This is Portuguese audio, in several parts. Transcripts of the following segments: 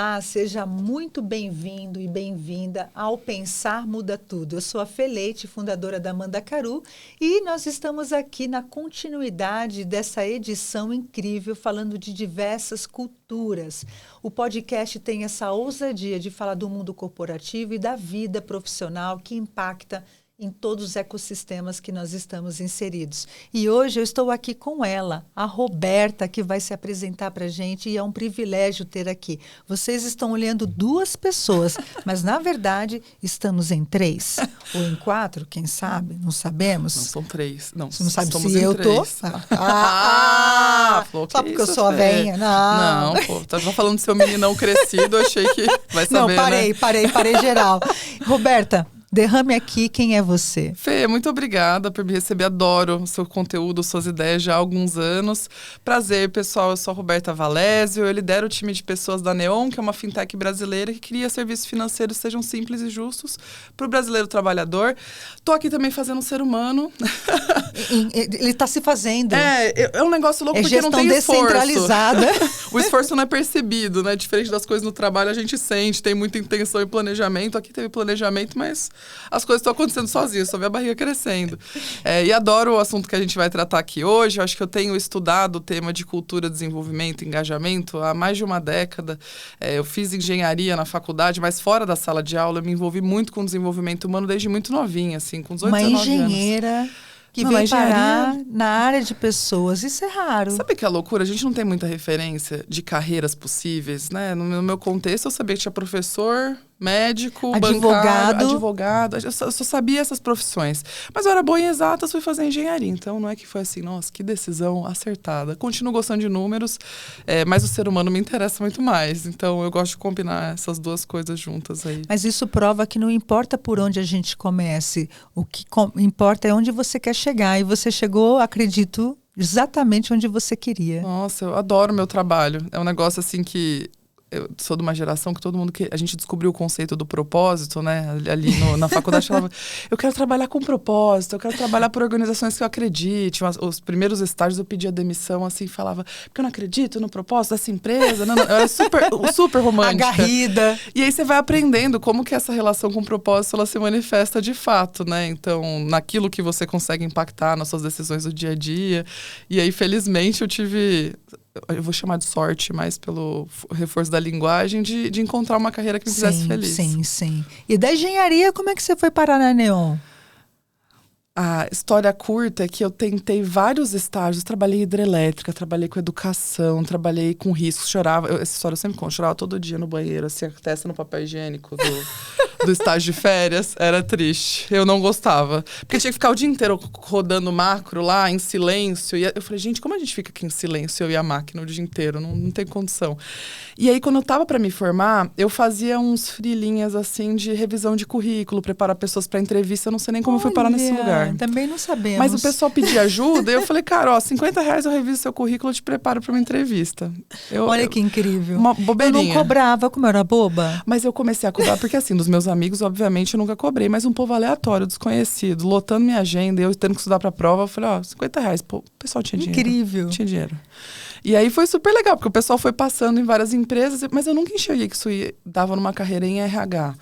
Olá, seja muito bem-vindo e bem-vinda ao Pensar Muda Tudo. Eu sou a Fê Leite, fundadora da Mandacaru, e nós estamos aqui na continuidade dessa edição incrível, falando de diversas culturas. O podcast tem essa ousadia de falar do mundo corporativo e da vida profissional que impacta em todos os ecossistemas que nós estamos inseridos. E hoje eu estou aqui com ela, a Roberta, que vai se apresentar para a gente, e é um privilégio ter aqui. Vocês estão olhando duas pessoas, mas na verdade estamos em 3 ou em 4, quem sabe? Não sabemos. Não, são 3. Não, você não sabe estamos se eu tô? Só porque eu sou a veinha. Não, pô, tava falando do seu meninão crescido, achei que vai saber, Não, parei geral. Roberta, derrame aqui quem é você. Fê, muito obrigada por me receber. Adoro o seu conteúdo, suas ideias já há alguns anos. Prazer, pessoal. Eu sou a Roberta Valésio. Eu lidero o time de pessoas da Neon, que é uma fintech brasileira que cria serviços financeiros que sejam simples e justos para o brasileiro trabalhador. Estou aqui também fazendo um ser humano. Ele está se fazendo. É um negócio louco porque não tem esforço. Descentralizada. O esforço não é percebido, né? Diferente das coisas no trabalho, a gente sente, tem muita intenção e planejamento. Aqui teve planejamento, mas as coisas estão acontecendo sozinhas, só vê a barriga crescendo. E adoro o assunto que a gente vai tratar aqui hoje. Eu acho que eu tenho estudado o tema de cultura, desenvolvimento, engajamento há mais de uma década. Eu fiz engenharia na faculdade, mas fora da sala de aula eu me envolvi muito com desenvolvimento humano desde muito novinha, assim, com 18, 19 anos. Uma engenheira que veio parar na área de pessoas. Isso é raro. Sabe que é loucura? A gente não tem muita referência de carreiras possíveis, né? No meu contexto, eu sabia que tinha professor, médico, advogado. Eu só sabia essas profissões. Mas eu era boa em exatas, fui fazer engenharia. Então, não é que foi assim, nossa, que decisão acertada. Continuo gostando de números, mas o ser humano me interessa muito mais. Então, eu gosto de combinar essas duas coisas juntas aí. Mas isso prova que não importa por onde a gente comece. O que importa é onde você quer chegar. E você chegou, acredito, exatamente onde você queria. Nossa, eu adoro o meu trabalho. É um negócio assim que... Eu sou de uma geração que todo mundo... A gente descobriu o conceito do propósito, né? Ali na faculdade falava, eu quero trabalhar com propósito, eu quero trabalhar por organizações que eu acredite. Os primeiros estágios eu pedia demissão, assim, falava, porque eu não acredito no propósito dessa empresa. Não. Eu era super romântica. Agarrida. E aí você vai aprendendo como que essa relação com o propósito, ela se manifesta de fato, né? Então, naquilo que você consegue impactar nas suas decisões do dia a dia. E aí, felizmente, eu vou chamar de sorte, mas pelo reforço da linguagem, de encontrar uma carreira que me fizesse feliz. Sim. E da engenharia, como é que você foi parar na Neon? A história curta é que eu tentei vários estágios. Trabalhei em hidrelétrica, trabalhei com educação, trabalhei com riscos. Chorava, essa história eu sempre conto, chorava todo dia no banheiro, assim, a testa no papel higiênico do estágio de férias. Era triste, eu não gostava. Porque tinha que ficar o dia inteiro rodando macro lá, em silêncio. E eu falei, gente, como a gente fica aqui em silêncio, eu e a máquina, o dia inteiro? Não tem condição. E aí, quando eu tava para me formar, eu fazia uns freelinhas, assim, de revisão de currículo, preparar pessoas para entrevista. Eu não sei nem como eu fui parar nesse lugar. Também não sabemos. Mas o pessoal pedia ajuda e eu falei, cara, R$50 eu reviso seu currículo e te preparo para uma entrevista. Olha que incrível. Uma bobeirinha. Eu não cobrava, como eu era boba. Mas eu comecei a cobrar, porque assim, dos meus amigos, obviamente, eu nunca cobrei, mas um povo aleatório, desconhecido, lotando minha agenda, eu tendo que estudar pra prova, eu falei, R$50, pô, o pessoal tinha dinheiro. Incrível. Tinha dinheiro. E aí foi super legal, porque o pessoal foi passando em várias empresas, mas eu nunca enxerguei que isso dava numa carreira em RH.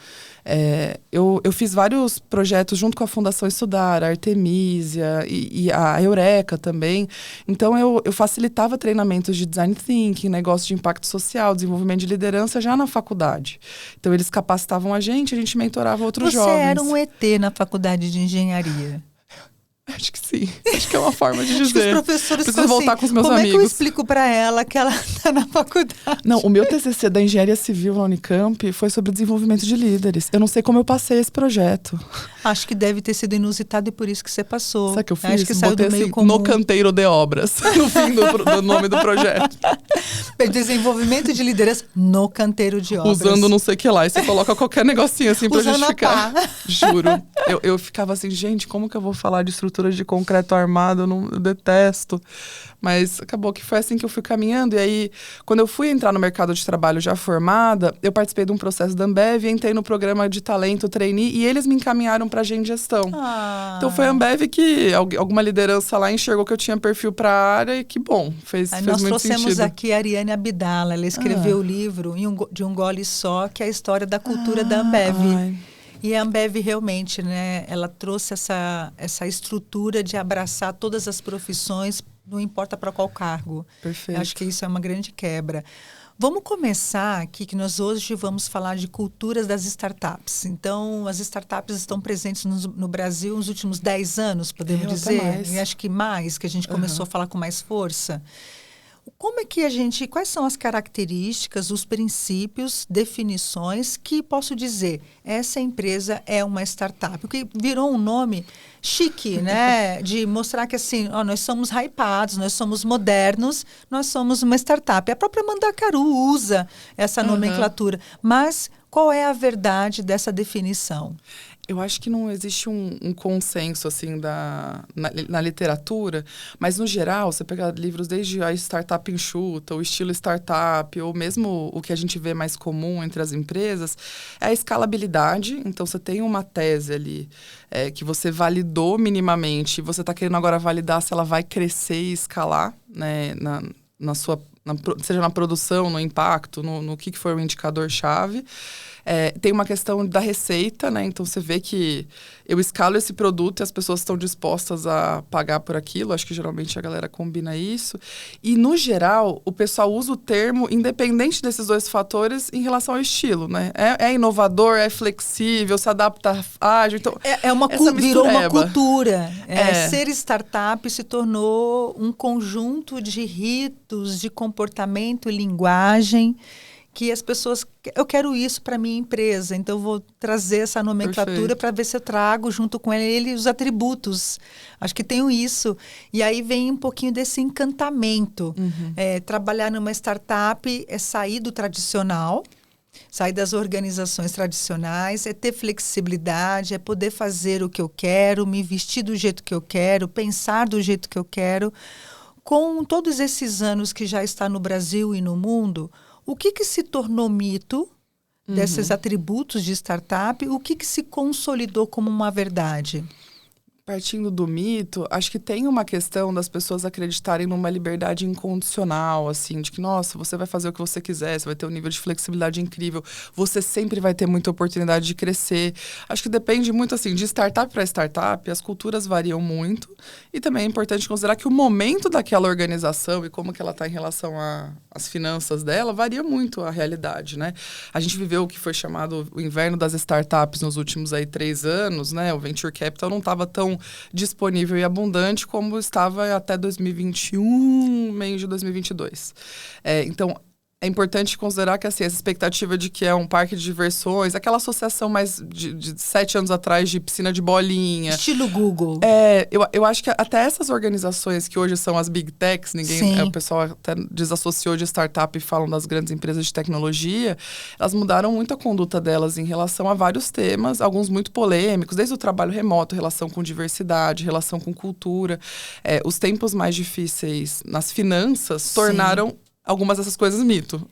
Eu fiz vários projetos junto com a Fundação Estudar, a Artemisia e a Eureka também. Então, eu facilitava treinamentos de design thinking, negócio de impacto social, desenvolvimento de liderança já na faculdade. Então, eles capacitavam a gente mentorava outros jovens. Você era um ET na faculdade de engenharia. Acho que sim. Acho que é uma forma de dizer. Acho que os professores preciso voltar com os meus amigos. Como é que eu explico pra ela que ela tá na faculdade? Não, o meu TCC da Engenharia Civil na Unicamp foi sobre desenvolvimento de líderes. Eu não sei como eu passei esse projeto. Acho que deve ter sido inusitado e por isso que você passou. Sabe o que eu fiz? Acho que saiu do meio comum. No canteiro de obras, no fim do nome do projeto. Desenvolvimento de liderança no canteiro de obras. Usando não sei o que lá. E você coloca qualquer negocinho assim pra usando justificar. Juro. Eu ficava assim, gente, como que eu vou falar de estrutura estrutura de concreto armado, eu detesto. Mas acabou que foi assim que eu fui caminhando. E aí, quando eu fui entrar no mercado de trabalho já formada, eu participei de um processo da Ambev, entrei no programa de talento trainee e eles me encaminharam para agente de gestão. Então foi a Ambev que alguma liderança lá enxergou que eu tinha perfil para a área e que bom, fez muito sentido. Nós trouxemos aqui a Ariane Abdala, ela escreveu o livro de um gole só, que é a história da cultura da Ambev. E a Ambev realmente, né, ela trouxe essa estrutura de abraçar todas as profissões, não importa para qual cargo. Perfeito. Eu acho que isso é uma grande quebra. Vamos começar aqui, que nós hoje vamos falar de culturas das startups. Então, as startups estão presentes no Brasil nos últimos 10 anos, podemos dizer? E acho que mais, que a gente começou a falar com mais força. Como é que quais são as características, os princípios, definições que posso dizer, essa empresa é uma startup? Porque virou um nome chique, né? De mostrar que assim, nós somos hypados, nós somos modernos, nós somos uma startup. A própria Mandacaru usa essa nomenclatura. Mas qual é a verdade dessa definição? Eu acho que não existe um consenso, assim, na literatura, mas, no geral, você pega livros desde a startup enxuta, o estilo startup, ou mesmo o que a gente vê mais comum entre as empresas, é a escalabilidade. Então, você tem uma tese ali que você validou minimamente, e você está querendo agora validar se ela vai crescer e escalar, né, seja na produção, no impacto, no que for o indicador-chave. Tem uma questão da receita, né? Então, você vê que eu escalo esse produto e as pessoas estão dispostas a pagar por aquilo. Acho que, geralmente, a galera combina isso. E, no geral, o pessoal usa o termo independente desses dois fatores em relação ao estilo, né? É inovador, é flexível, se adapta ágil. Então, virou uma cultura. Ser startup se tornou um conjunto de ritos, de comportamento, linguagem, que as pessoas... Eu quero isso para minha empresa, então eu vou trazer essa nomenclatura para ver se eu trago junto com ele os atributos. Acho que tenho isso. E aí vem um pouquinho desse encantamento. Trabalhar numa startup é sair do tradicional, sair das organizações tradicionais, é ter flexibilidade, é poder fazer o que eu quero, me vestir do jeito que eu quero, pensar do jeito que eu quero. Com todos esses anos que já está no Brasil e no mundo, o que se tornou mito desses atributos de startup? O que se consolidou como uma verdade? Partindo do mito, acho que tem uma questão das pessoas acreditarem numa liberdade incondicional, assim, de que, nossa, você vai fazer o que você quiser, você vai ter um nível de flexibilidade incrível, você sempre vai ter muita oportunidade de crescer. Acho que depende muito, assim, de startup para startup, as culturas variam muito, e também é importante considerar que o momento daquela organização e como que ela está em relação às finanças dela varia muito a realidade, né? A gente viveu o que foi chamado o inverno das startups nos últimos 3 anos, né? O Venture Capital não estava tão disponível e abundante como estava até 2021, meio de 2022. Então, é importante considerar que assim, essa expectativa de que é um parque de diversões, aquela associação mais de 7 anos atrás de piscina de bolinha. Estilo Google. Eu acho que até essas organizações que hoje são as Big Techs, o pessoal até desassociou de startup e falam das grandes empresas de tecnologia, elas mudaram muito a conduta delas em relação a vários temas, alguns muito polêmicos, desde o trabalho remoto, relação com diversidade, relação com cultura. Os tempos mais difíceis nas finanças tornaram algumas dessas coisas mito.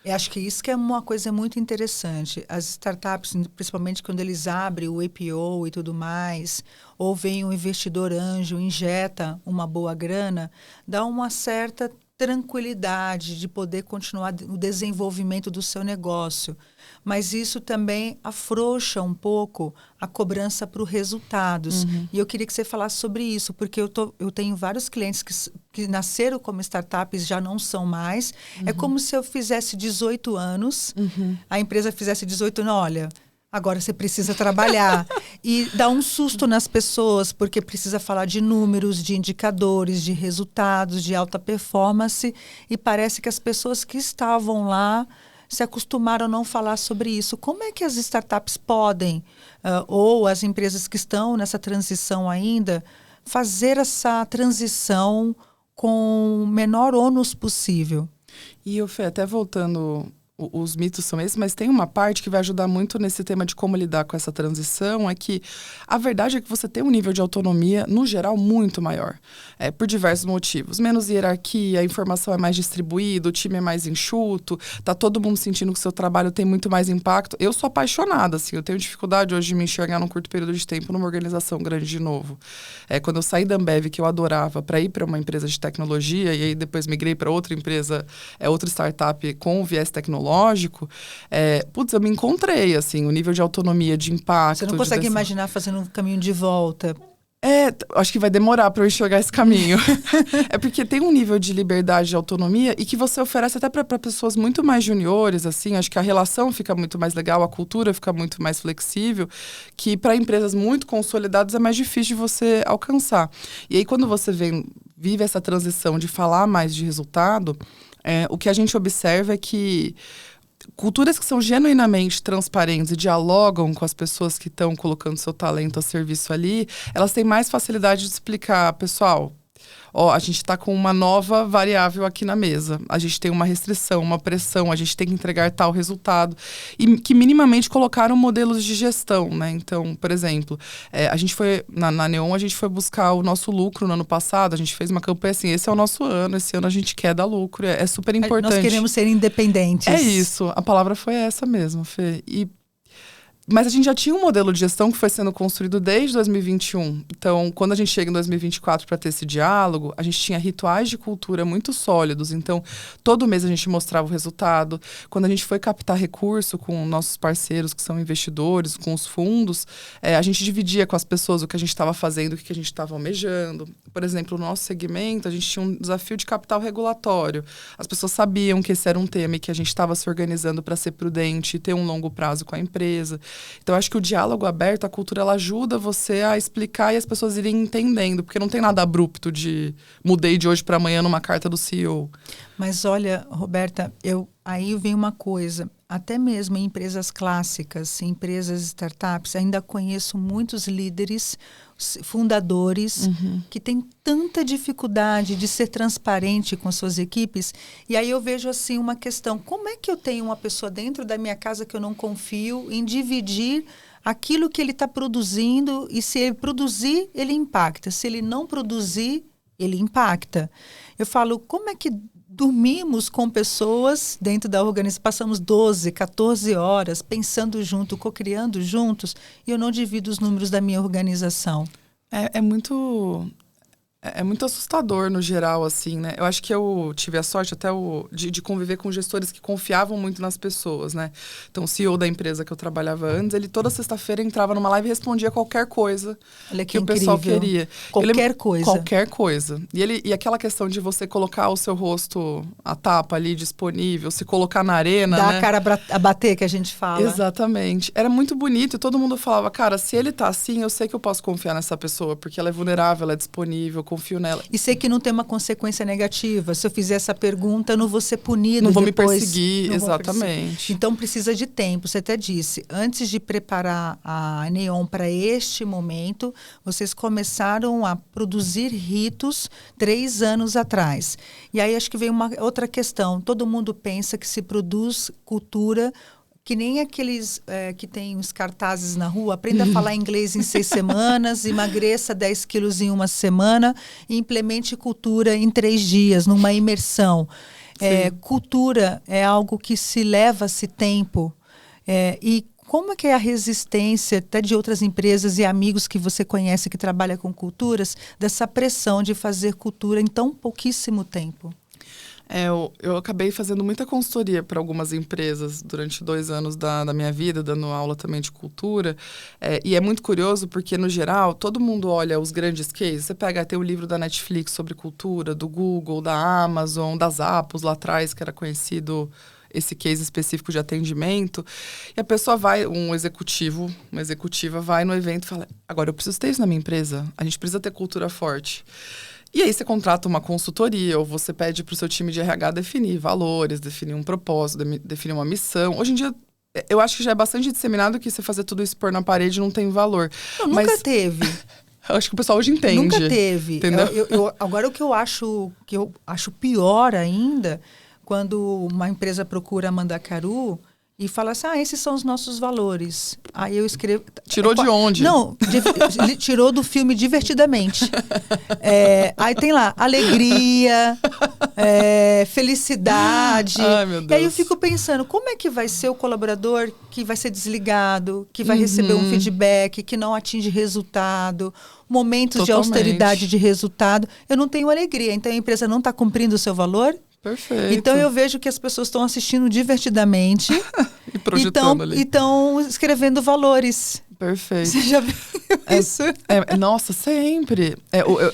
Eu acho que isso que é uma coisa muito interessante. As startups, principalmente quando eles abrem o IPO e tudo mais, ou vem um investidor anjo, injeta uma boa grana, dá uma certa tranquilidade de poder continuar o desenvolvimento do seu negócio. Mas isso também afrouxa um pouco a cobrança para os resultados. E eu queria que você falasse sobre isso, porque eu tenho vários clientes que nasceram como startups, já não são mais. É como se eu fizesse 18 anos, a empresa fizesse 18 anos, olha... Agora você precisa trabalhar e dá um susto nas pessoas, porque precisa falar de números, de indicadores, de resultados, de alta performance. E parece que as pessoas que estavam lá se acostumaram a não falar sobre isso. Como é que as startups podem, ou as empresas que estão nessa transição ainda, fazer essa transição com o menor ônus possível? E, Fê, até voltando os mitos são esses, mas tem uma parte que vai ajudar muito nesse tema de como lidar com essa transição, é que a verdade é que você tem um nível de autonomia, no geral, muito maior. Por diversos motivos. Menos hierarquia, a informação é mais distribuída, o time é mais enxuto, tá todo mundo sentindo que o seu trabalho tem muito mais impacto. Eu sou apaixonada, assim, eu tenho dificuldade hoje de me enxergar num curto período de tempo numa organização grande de novo. Quando eu saí da Ambev, que eu adorava, para ir para uma empresa de tecnologia, e aí depois migrei para outra empresa, outra startup com viés tecnológico, eu me encontrei, assim, o nível de autonomia, de impacto. Você não consegue imaginar fazendo um caminho de volta? Acho que vai demorar para eu enxergar esse caminho. É porque tem um nível de liberdade e autonomia e que você oferece até para pessoas muito mais juniores, assim. Acho que a relação fica muito mais legal, a cultura fica muito mais flexível, que para empresas muito consolidadas é mais difícil de você alcançar. E aí, quando você vive essa transição de falar mais de resultado, o que a gente observa é que culturas que são genuinamente transparentes e dialogam com as pessoas que estão colocando seu talento a serviço ali, elas têm mais facilidade de explicar, pessoal, a gente está com uma nova variável aqui na mesa. A gente tem uma restrição, uma pressão, a gente tem que entregar tal resultado. E que minimamente colocaram modelos de gestão, né? Então, por exemplo, a gente foi, na Neon, a gente foi buscar o nosso lucro no ano passado, a gente fez uma campanha assim, esse é o nosso ano, esse ano a gente quer dar lucro, é super importante. Nós queremos ser independentes. É isso, a palavra foi essa mesmo, Fê. Mas a gente já tinha um modelo de gestão que foi sendo construído desde 2021. Então, quando a gente chega em 2024 para ter esse diálogo, a gente tinha rituais de cultura muito sólidos. Então, todo mês a gente mostrava o resultado. Quando a gente foi captar recurso com nossos parceiros, que são investidores, com os fundos, a gente dividia com as pessoas o que a gente estava fazendo, o que a gente estava almejando. Por exemplo, no nosso segmento, a gente tinha um desafio de capital regulatório. As pessoas sabiam que esse era um tema e que a gente estava se organizando para ser prudente e ter um longo prazo com a empresa. Então, acho que o diálogo aberto, a cultura, ela ajuda você a explicar e as pessoas irem entendendo, porque não tem nada abrupto de mudei de hoje para amanhã numa carta do CEO. Mas olha, Roberta, aí vem uma coisa, até mesmo em empresas clássicas, em empresas startups, ainda conheço muitos líderes, fundadores, que têm tanta dificuldade de ser transparente com suas equipes. E aí eu vejo assim uma questão, como é que eu tenho uma pessoa dentro da minha casa que eu não confio em dividir aquilo que ele está produzindo, e se ele produzir, ele impacta. Se ele não produzir, ele impacta. Eu falo, como é que dormimos com pessoas dentro da organização, passamos 12, 14 horas pensando junto, co-criando juntos, e eu não divido os números da minha organização. É muito assustador no geral, assim, né? Eu acho que eu tive a sorte até de conviver com gestores que confiavam muito nas pessoas, né? Então, o CEO da empresa que eu trabalhava antes, ele toda sexta-feira entrava numa live e respondia qualquer coisa que o pessoal queria. Qualquer coisa. E aquela questão de você colocar o seu rosto, a tapa ali disponível, se colocar na arena, Dá né? a cara a bater, que a gente fala. Exatamente. Era muito bonito e todo mundo falava, cara, se ele tá assim, eu sei que eu posso confiar nessa pessoa, porque ela é vulnerável, ela é disponível, confio nela. E sei que não tem uma consequência negativa. Se eu fizer essa pergunta, eu não vou ser punido. Não vou depois, me perseguir, exatamente. Então precisa de tempo. Você até disse, antes de preparar a Neon para este momento, vocês começaram a produzir ritos 3 anos atrás. E aí acho que veio uma outra questão. Todo mundo pensa que se produz cultura, que nem aqueles que tem os cartazes na rua, aprenda a falar inglês em 6 semanas, emagreça 10 quilos em 1 semana e implemente cultura em 3 dias, numa imersão. Cultura é algo que se leva-se tempo. E como é que é a resistência até de outras empresas e amigos que você conhece que trabalham com culturas, dessa pressão de fazer cultura em tão pouquíssimo tempo? Eu acabei fazendo muita consultoria para algumas empresas durante 2 anos da minha vida, dando aula também de cultura. E é muito curioso porque, no geral, todo mundo olha os grandes cases. Você pega até o livro da Netflix sobre cultura, do Google, da Amazon, das Apples lá atrás, que era conhecido esse case específico de atendimento. E a pessoa vai, uma executiva vai no evento e fala, agora eu preciso ter isso na minha empresa. A gente precisa ter cultura forte. E aí você contrata uma consultoria, ou você pede para o seu time de RH definir valores, definir um propósito, definir uma missão. Hoje em dia, eu acho que já é bastante disseminado que você fazer tudo isso pôr na parede não tem valor. Nunca teve. Eu acho que o pessoal hoje entende. Nunca teve. Entendeu? Agora, o que eu acho pior ainda, quando uma empresa procura a Mandacaru e fala assim, esses são os nossos valores. Aí eu escrevo... Tirou de onde? Não, tirou do filme Divertidamente. Aí tem lá, alegria, felicidade. Ai, meu Deus. E aí eu fico pensando, como é que vai ser o colaborador que vai ser desligado, que vai receber um feedback, que não atinge resultado, momentos de austeridade de resultado. Eu não tenho alegria, então a empresa não está cumprindo o seu valor. Perfeito. Então eu vejo que as pessoas estão assistindo Divertidamente e projetando ali. E estão escrevendo valores. Perfeito. Você já viu isso? Nossa, sempre.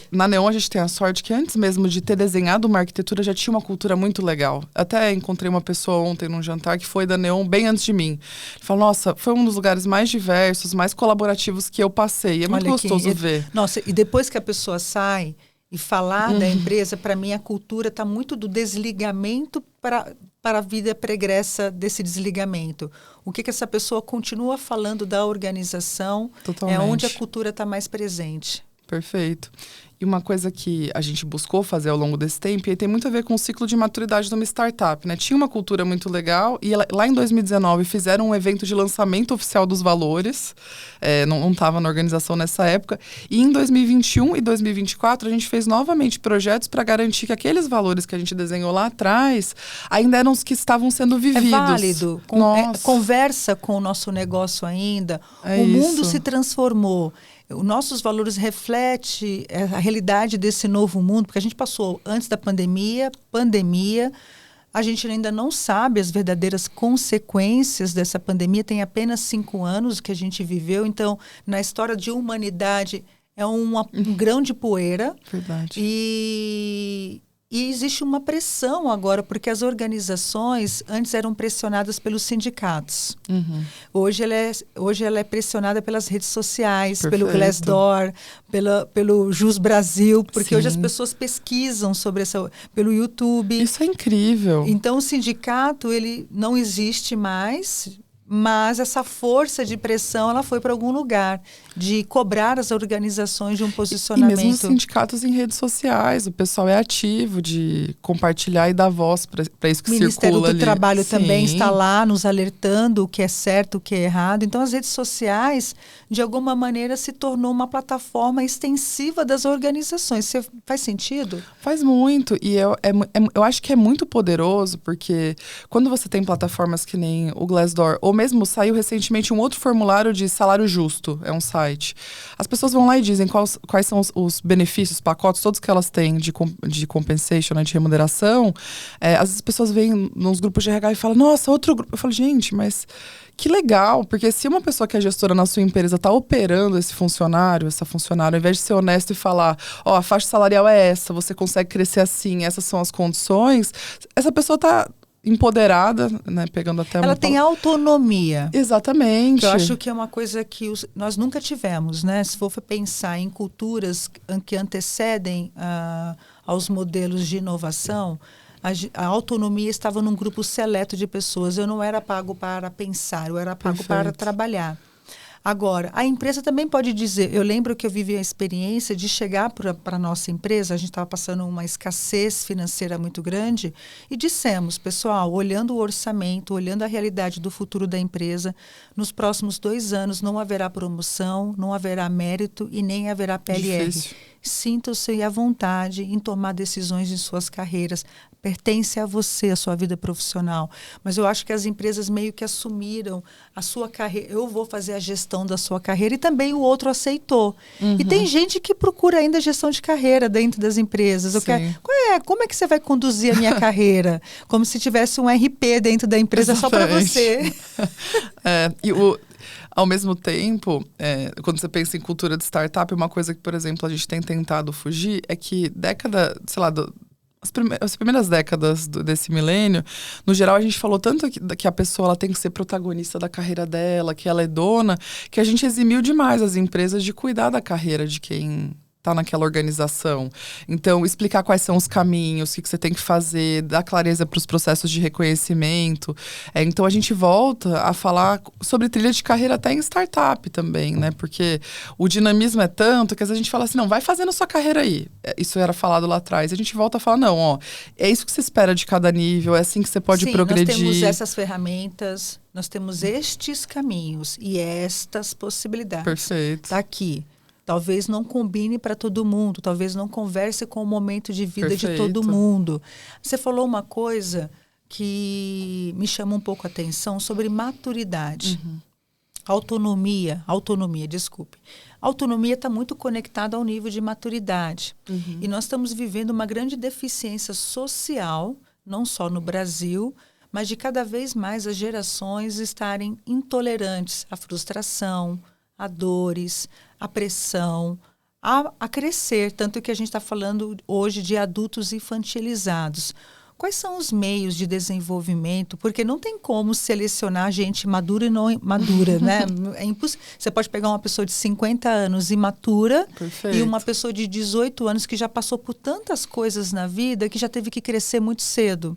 Na Neon a gente tem a sorte que antes mesmo de ter desenhado uma arquitetura já tinha uma cultura muito legal. Até encontrei uma pessoa ontem num jantar que foi da Neon bem antes de mim. Ele falou, nossa, foi um dos lugares mais diversos, mais colaborativos que eu passei. É muito gostoso ver. Nossa, e depois que a pessoa sai... E falar da empresa, para mim, a cultura está muito do desligamento para a vida pregressa desse desligamento. O que essa pessoa continua falando da organização Totalmente. É onde a cultura está mais presente. Perfeito. E uma coisa que a gente buscou fazer ao longo desse tempo, e tem muito a ver com o ciclo de maturidade de uma startup, né? Tinha uma cultura muito legal, e lá em 2019 fizeram um evento de lançamento oficial dos valores, não estava na organização nessa época, e em 2021 e 2024 a gente fez novamente projetos para garantir que aqueles valores que a gente desenhou lá atrás ainda eram os que estavam sendo vividos. É válido. Conversa com o nosso negócio ainda. O mundo se transformou. Os nossos valores refletem a realidade desse novo mundo, porque a gente passou antes da pandemia, a gente ainda não sabe as verdadeiras consequências dessa pandemia, tem apenas 5 anos que a gente viveu, então, na história de humanidade, é um grão de poeira. Verdade. E existe uma pressão agora, porque as organizações antes eram pressionadas pelos sindicatos. Uhum. Hoje ela é pressionada pelas redes sociais, Perfeito. pelo Glassdoor, pelo Jus Brasil, porque Sim. hoje as pessoas pesquisam pelo YouTube. Isso é incrível. Então o sindicato ele não existe mais, mas essa força de pressão ela foi para algum lugar, de cobrar as organizações de um posicionamento. E mesmo os sindicatos em redes sociais, o pessoal é ativo de compartilhar e dar voz para isso que circula ali. O Ministério do Trabalho Sim. também está lá nos alertando o que é certo, o que é errado. Então as redes sociais, de alguma maneira, se tornou uma plataforma extensiva das organizações. Faz sentido? Faz muito. E eu acho que é muito poderoso, porque quando você tem plataformas que nem o Glassdoor, ou mesmo saiu recentemente um outro formulário de salário justo, é um site. As pessoas vão lá e dizem quais são os benefícios, pacotes, todos que elas têm de compensation, né, de remuneração. Às vezes as pessoas vêm nos grupos de RH e falam, nossa, outro grupo. Eu falo, gente, mas que legal, porque se uma pessoa que é gestora na sua empresa está operando essa funcionária, ao invés de ser honesto e falar, a faixa salarial é essa, você consegue crescer assim, essas são as condições, essa pessoa está empoderada, né, pegando até ela tem autonomia. Exatamente. Eu acho que é uma coisa que nós nunca tivemos, né? Se for pensar em culturas que antecedem aos modelos de inovação, a autonomia estava num grupo seleto de pessoas. Eu não era pago para pensar, eu era pago para trabalhar. Agora, a empresa também pode dizer, eu lembro que eu vivi a experiência de chegar para a nossa empresa, a gente estava passando uma escassez financeira muito grande, e dissemos, pessoal, olhando o orçamento, olhando a realidade do futuro da empresa, nos próximos 2 anos não haverá promoção, não haverá mérito e nem haverá PLR. Difícil. Sintam-se à vontade em tomar decisões em suas carreiras. Pertence a você, a sua vida profissional. Mas eu acho que as empresas meio que assumiram a sua carreira. Eu vou fazer a gestão da sua carreira e também o outro aceitou. Uhum. E tem gente que procura ainda gestão de carreira dentro das empresas. Como é que você vai conduzir a minha carreira? Como se tivesse um RP dentro da empresa só para você. Ao mesmo tempo, quando você pensa em cultura de startup, uma coisa que, por exemplo, a gente tem tentado fugir é que as primeiras décadas desse milênio, no geral, a gente falou tanto que a pessoa ela tem que ser protagonista da carreira dela, que ela é dona, que a gente eximiu demais as empresas de cuidar da carreira de quem tá naquela organização. Então, explicar quais são os caminhos, o que você tem que fazer, dar clareza para os processos de reconhecimento. Então, a gente volta a falar sobre trilha de carreira até em startup também, né? Porque o dinamismo é tanto que às vezes a gente fala assim, não, vai fazendo sua carreira aí. Isso era falado lá atrás. A gente volta a falar, não, ó, é isso que você espera de cada nível, é assim que você pode progredir. Nós temos essas ferramentas, nós temos estes caminhos e estas possibilidades. Perfeito. Tá aqui. Talvez não combine para todo mundo, talvez não converse com o momento de vida de todo mundo. Você falou uma coisa que me chama um pouco a atenção sobre maturidade. Autonomia, desculpe. Autonomia está muito conectada ao nível de maturidade. E nós estamos vivendo uma grande deficiência social, não só no Brasil, mas de cada vez mais as gerações estarem intolerantes à frustração, a dores, a pressão, a crescer. Tanto que a gente está falando hoje de adultos infantilizados. Quais são os meios de desenvolvimento? Porque não tem como selecionar gente madura e não madura, né? É impossível. Você pode pegar uma pessoa de 50 anos imatura e uma pessoa de 18 anos que já passou por tantas coisas na vida que já teve que crescer muito cedo.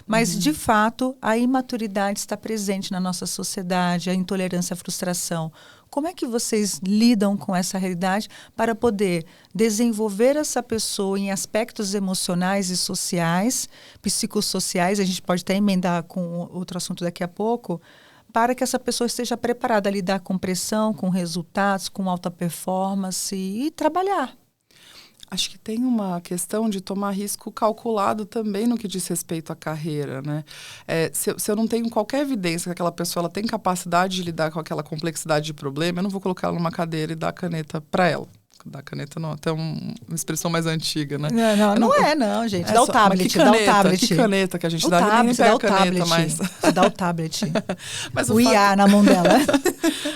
Mas, de fato, a imaturidade está presente na nossa sociedade, a intolerância, a frustração. Como é que vocês lidam com essa realidade para poder desenvolver essa pessoa em aspectos emocionais e sociais, psicossociais, a gente pode até emendar com outro assunto daqui a pouco, para que essa pessoa esteja preparada a lidar com pressão, com resultados, com alta performance e trabalhar? Acho que tem uma questão de tomar risco calculado também no que diz respeito à carreira, né? Se eu não tenho qualquer evidência que aquela pessoa ela tem capacidade de lidar com aquela complexidade de problema, eu não vou colocar ela numa cadeira e dar a caneta para ela. Dar caneta não, até uma expressão mais antiga, né? Não, gente. Dá o tablet, dá o tablet. Que caneta que a gente dá? Ninguém pega a caneta, mas... Dá o tablet. Mas o IA na mão dela.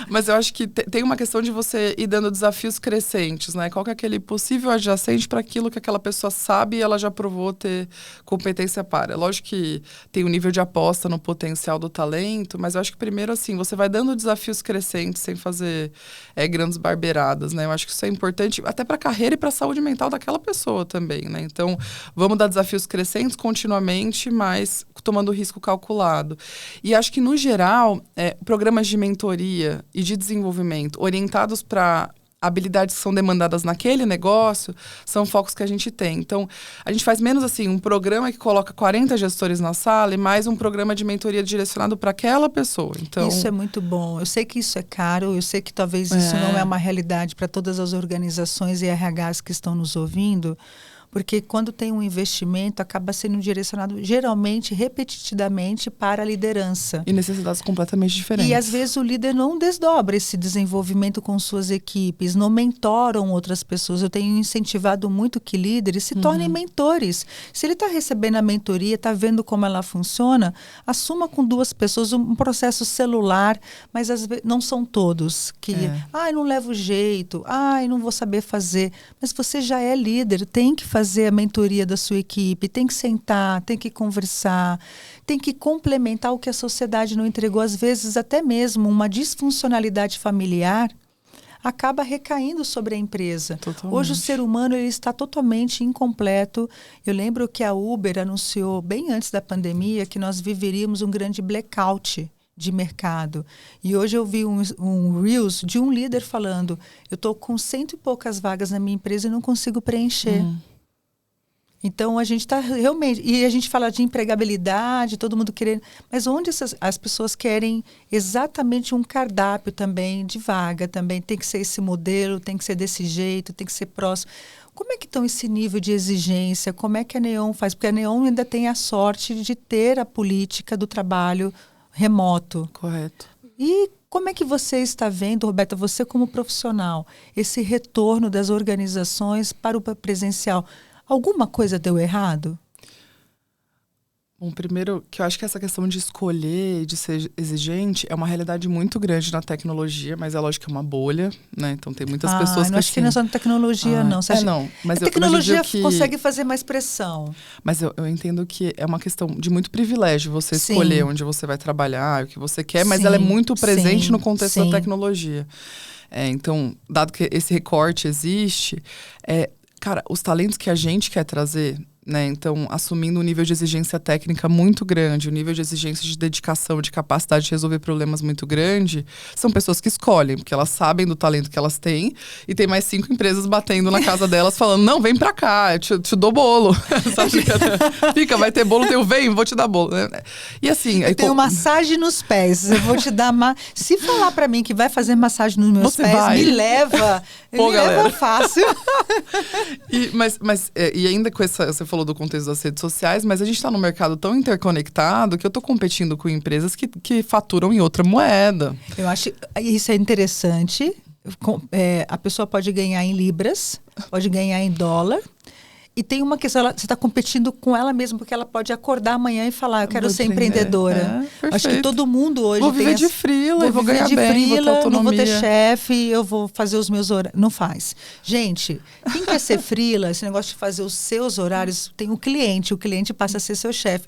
Mas eu acho que tem uma questão de você ir dando desafios crescentes, né? Qual que é aquele possível adjacente para aquilo que aquela pessoa sabe e ela já provou ter competência para. É lógico que tem um nível de aposta no potencial do talento, mas eu acho que primeiro, assim, você vai dando desafios crescentes sem fazer grandes barbeiradas, né? Eu acho que isso é importante até para a carreira e para a saúde mental daquela pessoa também, né? Então, vamos dar desafios crescentes continuamente, mas tomando risco calculado. E acho que, no geral, programas de mentoria e de desenvolvimento orientados para habilidades que são demandadas naquele negócio são focos que a gente tem. Então, a gente faz menos assim, um programa que coloca 40 gestores na sala e mais um programa de mentoria direcionado para aquela pessoa. Então, isso é muito bom. Eu sei que isso é caro, eu sei que talvez isso não é uma realidade para todas as organizações e RHs que estão nos ouvindo, porque quando tem um investimento, acaba sendo direcionado, geralmente, repetidamente, para a liderança. E necessidades completamente diferentes. E, às vezes, o líder não desdobra esse desenvolvimento com suas equipes, não mentoram outras pessoas. Eu tenho incentivado muito que líderes se tornem mentores. Se ele está recebendo a mentoria, está vendo como ela funciona, assuma com 2 pessoas um processo celular, mas às vezes não são todos. Que, não levo jeito, não vou saber fazer. Mas você já é líder, tem que fazer a mentoria da sua equipe, tem que sentar, tem que conversar, tem que complementar o que a sociedade não entregou. Às vezes, até mesmo uma disfuncionalidade familiar acaba recaindo sobre a empresa. Totalmente. Hoje o ser humano ele está totalmente incompleto. Eu lembro que a Uber anunciou bem antes da pandemia que nós viveríamos um grande blackout de mercado. E hoje eu vi um Reels de um líder falando, eu estou com 100 e poucas vagas na minha empresa e não consigo preencher. Então, a gente está realmente... E a gente fala de empregabilidade, todo mundo querendo... Mas onde as pessoas querem exatamente um cardápio também de vaga, também tem que ser esse modelo, tem que ser desse jeito, tem que ser próximo. Como é que estão esse nível de exigência? Como é que a Neon faz? Porque a Neon ainda tem a sorte de ter a política do trabalho remoto. Correto. E como é que você está vendo, Roberta, você como profissional, esse retorno das organizações para o presencial? Alguma coisa deu errado? Bom, primeiro, que eu acho que essa questão de escolher e de ser exigente é uma realidade muito grande na tecnologia, mas é lógico que é uma bolha, né? Então tem muitas pessoas que... Não acho que não é só na tecnologia, não. Você acha... não, mas a tecnologia consegue fazer mais pressão. Mas eu entendo que é uma questão de muito privilégio você escolher onde você vai trabalhar, o que você quer, mas ela é muito presente no contexto da tecnologia. Então, dado que esse recorte existe, cara, os talentos que a gente quer trazer, né? Então, assumindo um nível de exigência técnica muito grande, um nível de exigência de dedicação, de capacidade de resolver problemas muito grande, são pessoas que escolhem, porque elas sabem do talento que elas têm, e tem mais 5 empresas batendo na casa delas, falando, não, vem pra cá, eu te dou bolo. Sabe? Fica, vai ter bolo, vou te dar bolo. E assim... Eu tenho massagem nos pés, eu vou te dar... Se falar pra mim que vai fazer massagem nos meus pés, me leva. Pô, me galera. leva fácil. E ainda com essa... Você falou do contexto das redes sociais, mas a gente está num mercado tão interconectado que eu estou competindo com empresas que faturam em outra moeda. Eu acho isso é interessante. A pessoa pode ganhar em libras, pode ganhar em dólar. E tem uma questão, você está competindo com ela mesma, porque ela pode acordar amanhã e falar, eu quero ser empreendedora. Acho que todo mundo hoje vou viver de freela, vou ganhar bem, vou ter autonomia. Não vou ter chefe, eu vou fazer os meus horários. Não faz. Gente, quem quer ser freela, esse negócio de fazer os seus horários, tem o cliente passa a ser seu chefe.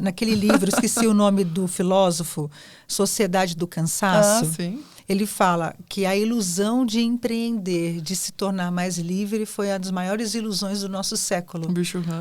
Naquele livro, esqueci o nome do filósofo, Sociedade do Cansaço. Sim. Ele fala que a ilusão de empreender, de se tornar mais livre, foi uma das maiores ilusões do nosso século.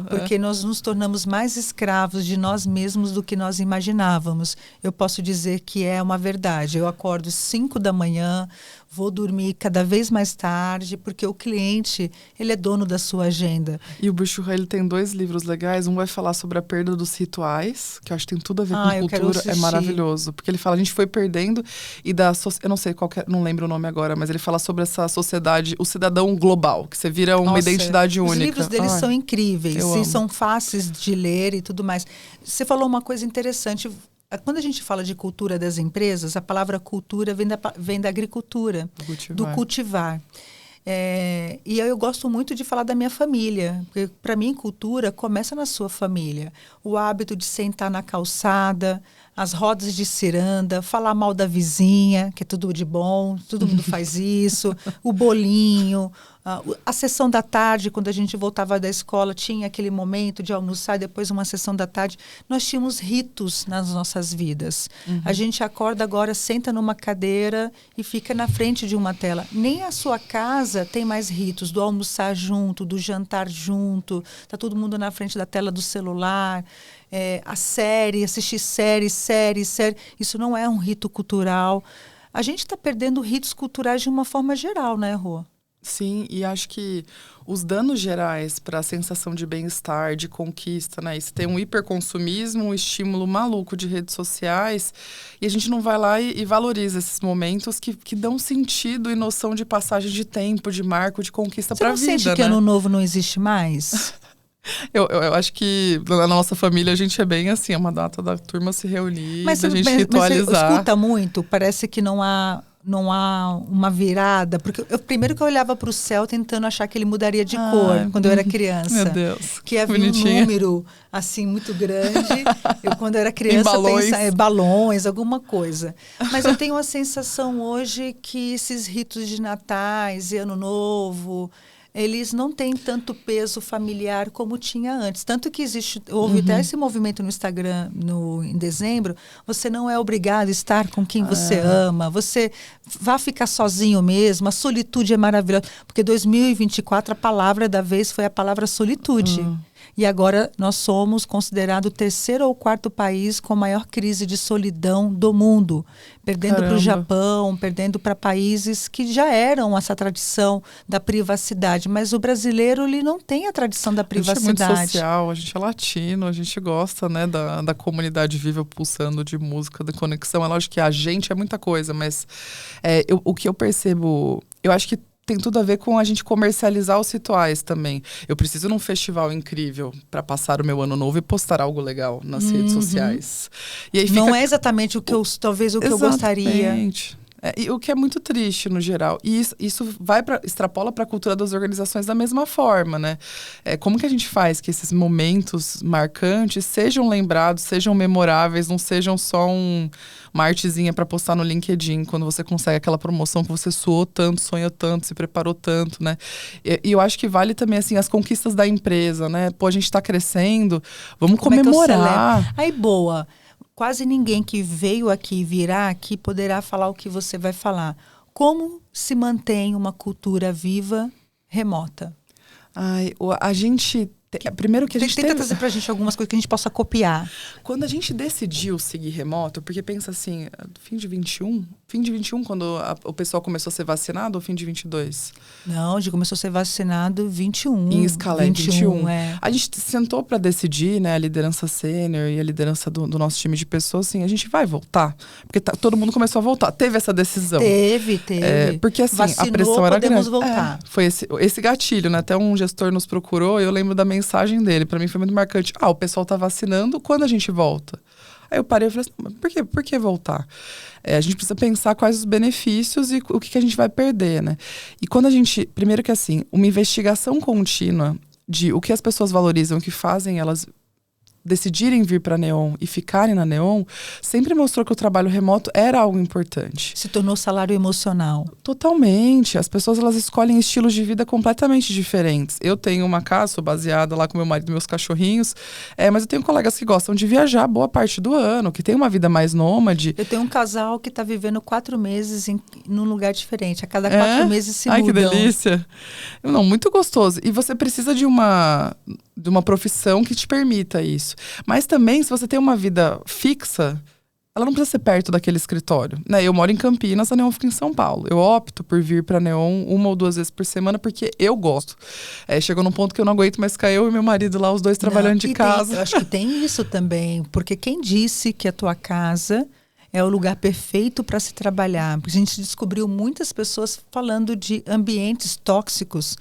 Porque nós nos tornamos mais escravos de nós mesmos do que nós imaginávamos. Eu posso dizer que é uma verdade. Eu acordo 5 da manhã, vou dormir cada vez mais tarde, porque o cliente, ele é dono da sua agenda. E o Bushra, ele tem 2 livros legais. Um vai falar sobre a perda dos rituais, que eu acho que tem tudo a ver com cultura. É maravilhoso. Porque ele fala, a gente foi perdendo, e eu não sei não lembro o nome agora, mas ele fala sobre essa sociedade, o cidadão global, que você vira uma identidade única. Os livros deles são incríveis, e são fáceis de ler e tudo mais. Você falou uma coisa interessante. Quando a gente fala de cultura das empresas, a palavra cultura vem da agricultura, do cultivar. E eu gosto muito de falar da minha família, porque para mim cultura começa na sua família. O hábito de sentar na calçada, as rodas de ciranda, falar mal da vizinha, que é tudo de bom, todo mundo faz isso, o bolinho, a sessão da tarde, quando a gente voltava da escola, tinha aquele momento de almoçar, depois uma sessão da tarde. Nós tínhamos ritos nas nossas vidas. A gente acorda agora, senta numa cadeira e fica na frente de uma tela. Nem a sua casa tem mais ritos do almoçar junto, do jantar junto, tá todo mundo na frente da tela do celular. Assistir série. Isso não é um rito cultural. A gente está perdendo ritos culturais de uma forma geral, né, Rô? Sim, e acho que os danos gerais para a sensação de bem-estar, de conquista, né? Isso tem um hiperconsumismo, um estímulo maluco de redes sociais, e a gente não vai lá e valoriza esses momentos que dão sentido e noção de passagem de tempo, de marco, de conquista para a vida, né? Você sente que Ano Novo não existe mais? Eu acho que na nossa família a gente é bem assim, é uma data da turma se reunir, da gente ritualizar. Mas você escuta muito, parece que não há uma virada, porque primeiro que eu olhava para o céu tentando achar que ele mudaria de cor quando eu era criança. Meu Deus. Que havia um número assim muito grande. Eu quando eu era criança pensava balões, alguma coisa. Mas eu tenho a sensação hoje que esses ritos de natais e Ano Novo, eles não têm tanto peso familiar como tinha antes. Tanto que houve até esse movimento no Instagram em dezembro. Você não é obrigado a estar com quem você ama. Você vai ficar sozinho mesmo. A solitude é maravilhosa. Porque 2024, a palavra da vez foi a palavra solitude. E agora nós somos considerados o 3º ou 4º país com a maior crise de solidão do mundo. Perdendo para o Japão, perdendo para países que já eram essa tradição da privacidade. Mas o brasileiro, ele não tem a tradição da privacidade. A gente é muito social, a gente é latino, a gente gosta, né, da comunidade viva pulsando de música, da conexão. É lógico que a gente é muita coisa, mas o que eu percebo, eu acho que tem tudo a ver com a gente comercializar os rituais também. Eu preciso de um festival incrível para passar o meu Ano Novo e postar algo legal nas redes sociais. E aí não é exatamente o que eu gostaria. E o que é muito triste no geral. E isso extrapola para a cultura das organizações da mesma forma, né? Como que a gente faz que esses momentos marcantes sejam lembrados, sejam memoráveis, não sejam só uma artezinha para postar no LinkedIn, quando você consegue aquela promoção que você suou tanto, sonhou tanto, se preparou tanto, né? E eu acho que vale também, assim, as conquistas da empresa, né? Pô, a gente está crescendo, vamos comemorar. Aí, boa. Quase ninguém que veio aqui, virá aqui, poderá falar o que você vai falar. Como se mantém uma cultura viva remota? A gente... Primeiro que a gente tenta trazer pra gente algumas coisas que a gente possa copiar. Quando a gente decidiu seguir remoto, porque pensa assim, fim de 21, quando o pessoal começou a ser vacinado, ou fim de 22? Não, a gente começou a ser vacinado 21. Em escala 21. É. A gente sentou para decidir, né, a liderança sênior e a liderança do nosso time de pessoas, assim, a gente vai voltar? Porque todo mundo começou a voltar. Teve essa decisão. Teve. Porque assim, vacinou, a pressão era grande. Podemos voltar. Foi esse gatilho, né? Até um gestor nos procurou e eu lembro da mensagem dele. Para mim foi muito marcante. O pessoal tá vacinando, quando a gente volta? Aí eu parei e falei assim, mas por que voltar? A gente precisa pensar quais os benefícios e o que a gente vai perder, né? E quando a gente... Primeiro que assim, uma investigação contínua de o que as pessoas valorizam, o que fazem elas decidirem vir para a Neon e ficarem na Neon, sempre mostrou que o trabalho remoto era algo importante. Se tornou salário emocional. Totalmente. As pessoas, elas escolhem estilos de vida completamente diferentes. Eu tenho uma casa, sou baseada lá com meu marido e meus cachorrinhos, mas eu tenho colegas que gostam de viajar boa parte do ano, que tem uma vida mais nômade. Eu tenho um casal que está vivendo 4 meses num lugar diferente. A cada 4 meses se mudam. Ai, que delícia. Não, muito gostoso. E você precisa de uma profissão que te permita isso. Mas também, se você tem uma vida fixa, ela não precisa ser perto daquele escritório, né? Eu moro em Campinas, a Neon fica em São Paulo. Eu opto por vir para a Neon 1 ou 2 vezes por semana porque eu gosto. Chegou num ponto que eu não aguento mais ficar eu e meu marido lá, os dois trabalhando de casa. Eu acho que tem isso também, porque quem disse que a tua casa é o lugar perfeito para se trabalhar? Porque a gente descobriu muitas pessoas falando de ambientes tóxicos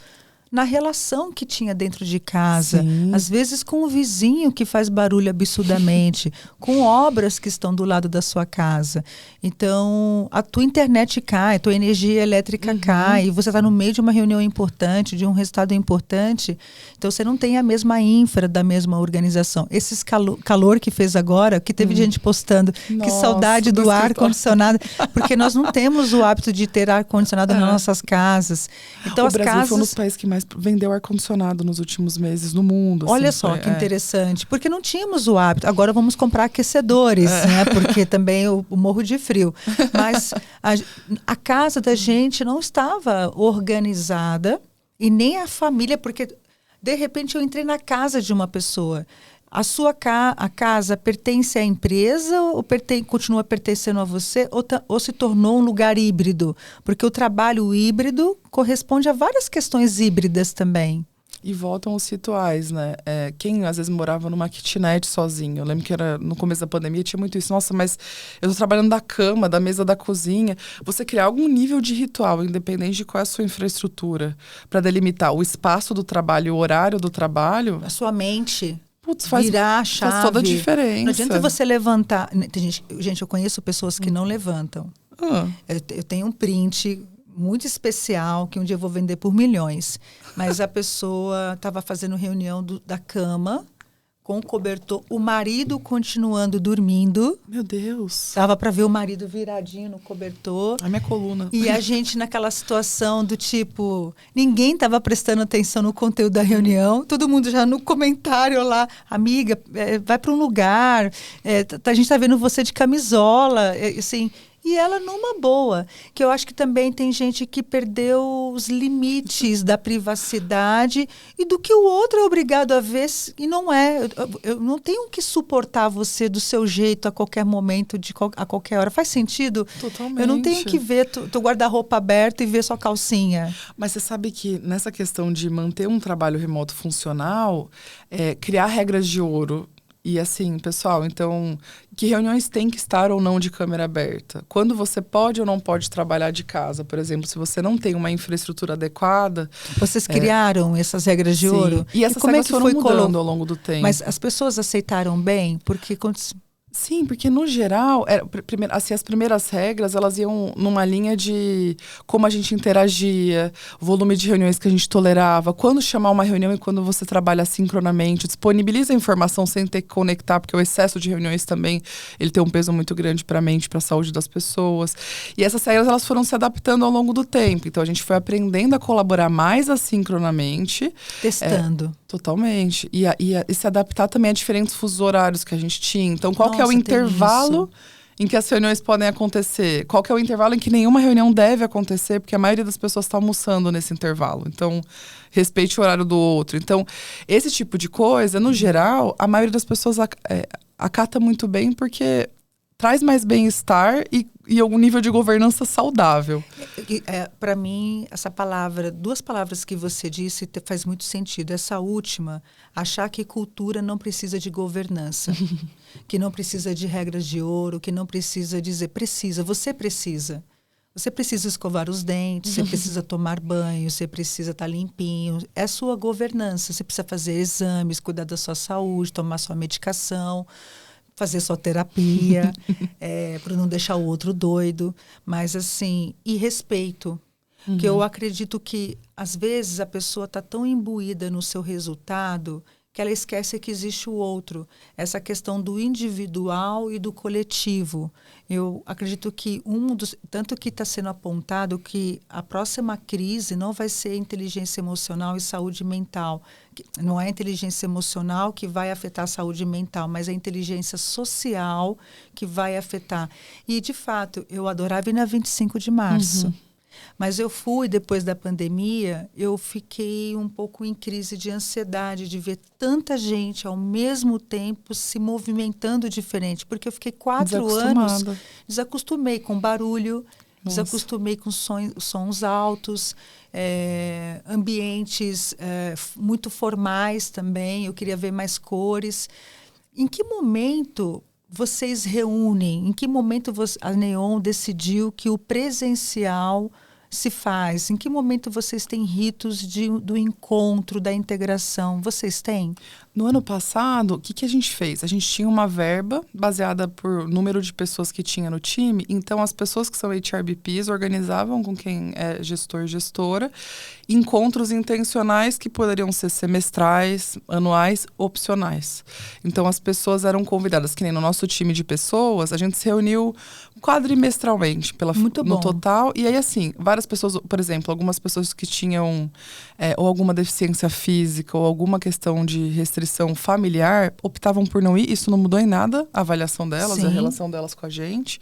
na relação que tinha dentro de casa, Sim. Às vezes com o vizinho que faz barulho absurdamente, com obras que estão do lado da sua casa. Então, a tua internet cai, a tua energia elétrica cai, e você está no meio de uma reunião importante, de um resultado importante, então você não tem a mesma infra da mesma organização. Esse calor que fez agora, que teve gente postando, que saudade do ar-condicionado, porque nós não temos o hábito de ter ar-condicionado nas nossas casas. Então, o Brasil foi um dos países que mais vendeu ar-condicionado nos últimos meses no mundo. Olha assim, só que interessante, porque não tínhamos o hábito. Agora vamos comprar aquecedores, né? Porque também eu morro de frio. Mas a casa da gente não estava organizada e nem a família, porque de repente eu entrei na casa de uma pessoa. A casa pertence à empresa ou continua pertencendo a você ou se tornou um lugar híbrido? Porque o trabalho híbrido corresponde a várias questões híbridas também. E voltam os rituais, né? Quem às vezes morava numa kitnet sozinho. Eu lembro que era no começo da pandemia, tinha muito isso. Nossa, mas eu tô trabalhando da cama, da mesa da cozinha. Você criar algum nível de ritual, independente de qual é a sua infraestrutura, para delimitar o espaço do trabalho, o horário do trabaleu. A sua mente... virar a chave. Faz toda a diferença. Não adianta você levantar... Gente, eu conheço pessoas que não levantam. Eu tenho um print muito especial que um dia eu vou vender por milhões. Mas a pessoa estava fazendo reunião da cama com o cobertor, o marido continuando dormindo. Meu Deus. Dava para ver o marido viradinho no cobertor. A minha coluna. E a gente naquela situação do tipo, ninguém estava prestando atenção no conteúdo da reunião, todo mundo já no comentário lá, amiga, vai para um lugar, a gente está vendo você de camisola, assim... E ela numa boa, que eu acho que também tem gente que perdeu os limites da privacidade e do que o outro é obrigado a ver e não é. Eu não tenho que suportar você do seu jeito a qualquer momento, a qualquer hora. Faz sentido? Totalmente. Eu não tenho que ver teu guarda-roupa aberto e ver sua calcinha. Mas você sabe que nessa questão de manter um trabalho remoto funcional, criar regras de ouro. E assim, pessoal, então, que reuniões tem que estar ou não de câmera aberta? Quando você pode ou não pode trabalhar de casa? Por exemplo, se você não tem uma infraestrutura adequada... Vocês criaram essas regras de ouro? E essas regras foram mudando ao longo do tempo. Mas as pessoas aceitaram bem? Porque... Sim, porque no geral, as primeiras regras, elas iam numa linha de como a gente interagia, volume de reuniões que a gente tolerava, quando chamar uma reunião e quando você trabalha sincronamente, disponibiliza a informação sem ter que conectar, porque o excesso de reuniões também, ele tem um peso muito grande para a mente, para a saúde das pessoas. E essas regras, elas foram se adaptando ao longo do tempo. Então, a gente foi aprendendo a colaborar mais assincronamente. Testando. Totalmente. E se adaptar também a diferentes fusos horários que a gente tinha. Então, qual que é o intervalo em que as reuniões podem acontecer, qual que é o intervalo em que nenhuma reunião deve acontecer, porque a maioria das pessoas está almoçando nesse intervalo. Então, respeite o horário do outro. Então, esse tipo de coisa, no geral, a maioria das pessoas acata muito bem, porque traz mais bem-estar e um nível de governança saudável. Para mim, duas palavras que você disse faz muito sentido. Essa última, achar que cultura não precisa de governança, que não precisa de regras de ouro, que não precisa dizer, você precisa. Você precisa escovar os dentes, você precisa tomar banho, você precisa estar limpinho. É sua governança. Você precisa fazer exames, cuidar da sua saúde, tomar sua medicação, fazer sua terapia, para não deixar o outro doido. Mas, assim, e respeito. Que eu acredito que, às vezes, a pessoa está tão imbuída no seu resultado que ela esquece que existe o outro. Essa questão do individual e do coletivo. Eu acredito que tanto que está sendo apontado que a próxima crise não vai ser inteligência emocional e saúde mental. Não é a inteligência emocional que vai afetar a saúde mental, mas a inteligência social que vai afetar. E, de fato, eu adorava ir na 25 de março. Mas depois da pandemia, eu fiquei um pouco em crise de ansiedade, de ver tanta gente ao mesmo tempo se movimentando diferente. Porque eu fiquei 4 anos, desacostumei com barulho, desacostumei com sons altos, ambientes muito formais também. Eu queria ver mais cores. Em que momento vocês reúnem? Em que momento a Neon decidiu que o presencial se faz? Em que momento vocês têm ritos do encontro, da integração? Vocês têm? No ano passado, o que a gente fez? A gente tinha uma verba baseada por número de pessoas que tinha no time. Então, as pessoas que são HRBPs organizavam com quem é gestor e gestora encontros intencionais que poderiam ser semestrais, anuais, opcionais. Então, as pessoas eram convidadas, que nem no nosso time de pessoas, a gente se reuniu quadrimestralmente no total. E aí, assim, várias pessoas, por exemplo, algumas pessoas que tinham ou alguma deficiência física ou alguma questão de restrição familiar, optavam por não ir. Isso não mudou em nada a avaliação delas, a relação delas com a gente.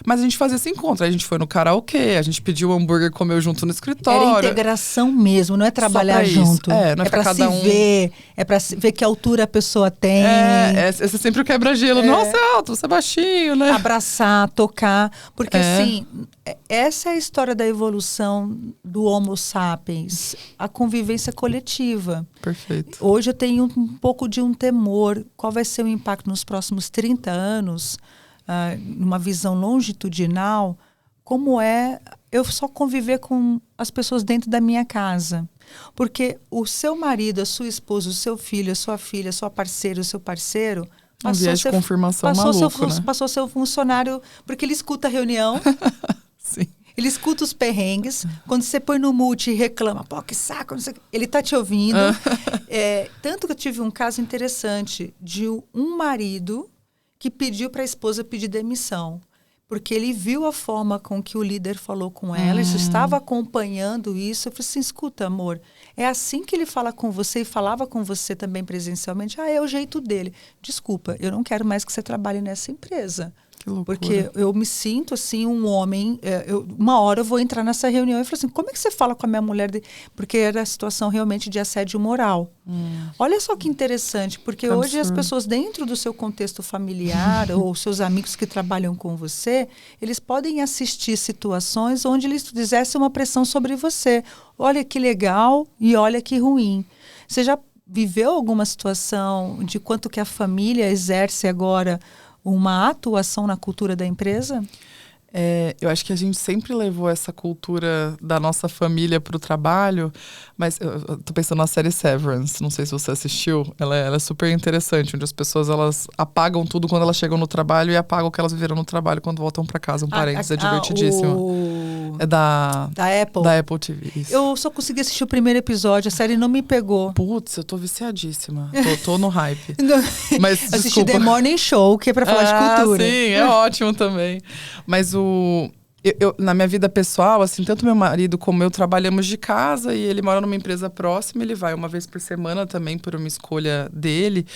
Mas a gente fazia esse encontro. A gente foi no karaokê, a gente pediu hambúrguer, comeu junto no escritório. Era integração mesmo, não é trabalhar junto. Não é pra cada se ver, é pra ver que altura a pessoa tem. Esse é sempre o quebra-gelo. Nossa, é alto, você é baixinho, né? Abraçar, tocar. Porque, assim, essa é a história da evolução do Homo sapiens. A convivência coletiva. Perfeito. Hoje eu tenho um pouco de um temor. Qual vai ser o impacto nos próximos 30 anos, numa visão longitudinal, como é eu só conviver com as pessoas dentro da minha casa. Porque o seu marido, a sua esposa, o seu filho, a sua filha, a sua parceira, o seu parceiro... Passou a ser o funcionário, porque ele escuta a reunião... Sim. Ele escuta os perrengues. Quando você põe no mute e reclama, pô, que saco, não sei o quê, ele tá te ouvindo. Tanto que eu tive um caso interessante de um marido que pediu para a esposa pedir demissão. Porque ele viu a forma com que o líder falou com ela, ele estava acompanhando isso. Eu falei assim, escuta, amor, é assim que ele fala com você e falava com você também presencialmente? É o jeito dele. Desculpa, eu não quero mais que você trabalhe nessa empresa. Porque eu me sinto assim, um homem, uma hora eu vou entrar nessa reunião e falo assim, como é que você fala com a minha mulher? Porque era a situação realmente de assédio moral. Olha só que interessante, porque hoje as pessoas dentro do seu contexto familiar ou seus amigos que trabalham com você, eles podem assistir situações onde eles exercem uma pressão sobre você. Olha que legal e olha que ruim. Você já viveu alguma situação de quanto que a família exerce agora uma atuação na cultura da empresa? Eu acho que a gente sempre levou essa cultura da nossa família para o trabalho, mas eu tô pensando na série Severance, não sei se você assistiu, ela é super interessante, onde as pessoas elas apagam tudo quando elas chegam no trabalho e apagam o que elas viveram no trabalho quando voltam para casa, parênteses, é divertidíssimo. É da Apple. Da Apple TV. Isso. Eu só consegui assistir o primeiro episódio, a série não me pegou. Putz, eu tô viciadíssima, tô no hype. Mas assisti The Morning Show, que é pra falar de cultura. Sim, é ótimo também. Mas eu, na minha vida pessoal, assim, tanto meu marido como eu trabalhamos de casa e ele mora numa empresa próxima, ele vai uma vez por semana também por uma escolha dele.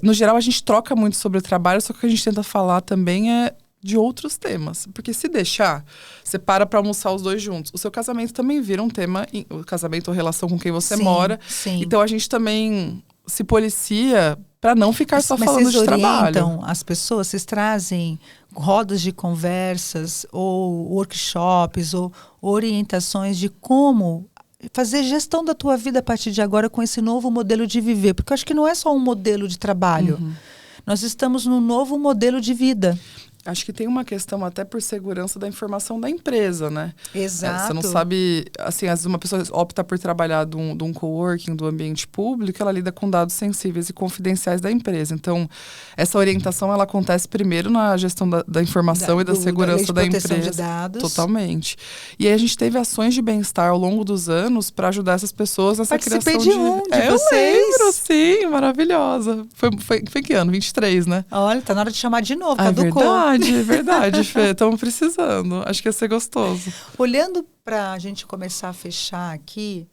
No geral, a gente troca muito sobre o trabalho, só que o que a gente tenta falar também é de outros temas. Porque se deixar, você para almoçar os dois juntos. O seu casamento também vira um tema, o casamento ou relação com quem você mora. Sim. Então a gente também se policia para não ficar só falando de trabalho. Então, as pessoas, vocês trazem rodas de conversas ou workshops ou orientações de como fazer gestão da tua vida a partir de agora com esse novo modelo de viver. Porque eu acho que não é só um modelo de trabalho. Nós estamos num novo modelo de vida. Acho que tem uma questão até por segurança da informação da empresa, né? Exato. Você não sabe, assim, às vezes uma pessoa opta por trabalhar de um coworking, do ambiente público, ela lida com dados sensíveis e confidenciais da empresa. Então, essa orientação, ela acontece primeiro na gestão da informação e da segurança da empresa. De dados. Totalmente. E aí a gente teve ações de bem-estar ao longo dos anos para ajudar essas pessoas nessa criação de... vocês. Eu lembro, sim, maravilhosa. Foi que ano? 23, né? Olha, tá na hora de chamar de novo, caducou. Verdade, Fê. Estamos precisando. Acho que ia ser gostoso. Olhando para a gente começar a fechar aqui,